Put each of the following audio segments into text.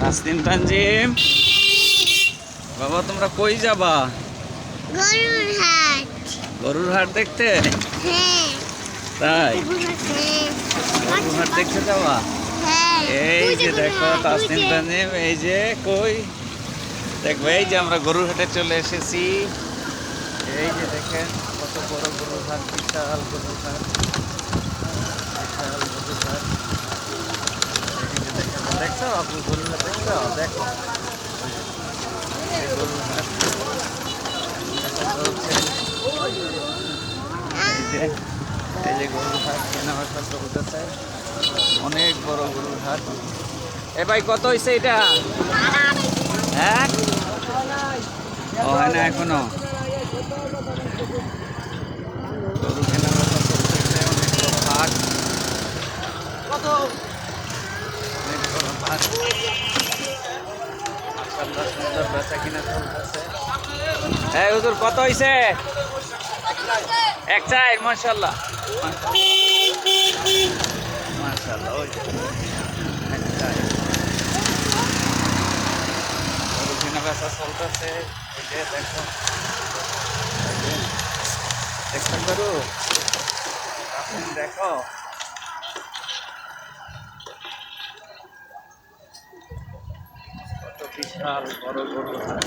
তাসনিম তানজিম, বাবা তোমরা কই যাবা? গরুর হাট। গরুর হাট দেখতে? হ্যাঁ। তাই হ্যাঁ। গরুর হাট দেখতে যাবা? এই যে দেখো তাসনিম তানজিম, এই যে কই দেখবো, এই যে আমরা গরুর হাটে চলে এসেছি। এই যে দেখেন কত বড় গরুর হাট, বিশাল গরুর হাট, বিশাল গরুর হাট। এই যে দেখেন, দেখছো আপু গরুর হাট দেখছো? দেখো এই গরুর হাট দেখা চলছে। এই যে এই যে গরুর হাট কেনাবেচা চলতেছে, অনেক বড় গরুর হাট। এ ভাই কত হয়েছে এটা? হ্যাঁ, ও হয় না এখনো। গরু কেনাবেচা চলতেছে, অনেক বড় হাট, অনেক বড় হাট। মাশাআল্লাহ, সুন্দর বেচা কিনা চলতেছে। এই হুজুর কত হয়েছে? এক চাই। মাশাআল্লাহ মাশাআল্লাহ, ওই যে এক চাই। গরু কেনা বেচা চলতেছে। এই যে দেখো, এই যে দেখছো গরু, আপনি দেখো কত বিশাল বড় গরু হাট।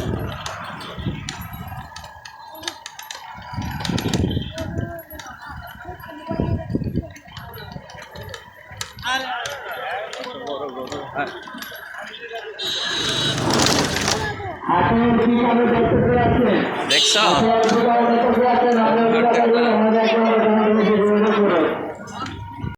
কত বড় গরু হাট। দেখছো? হাট দেখলা?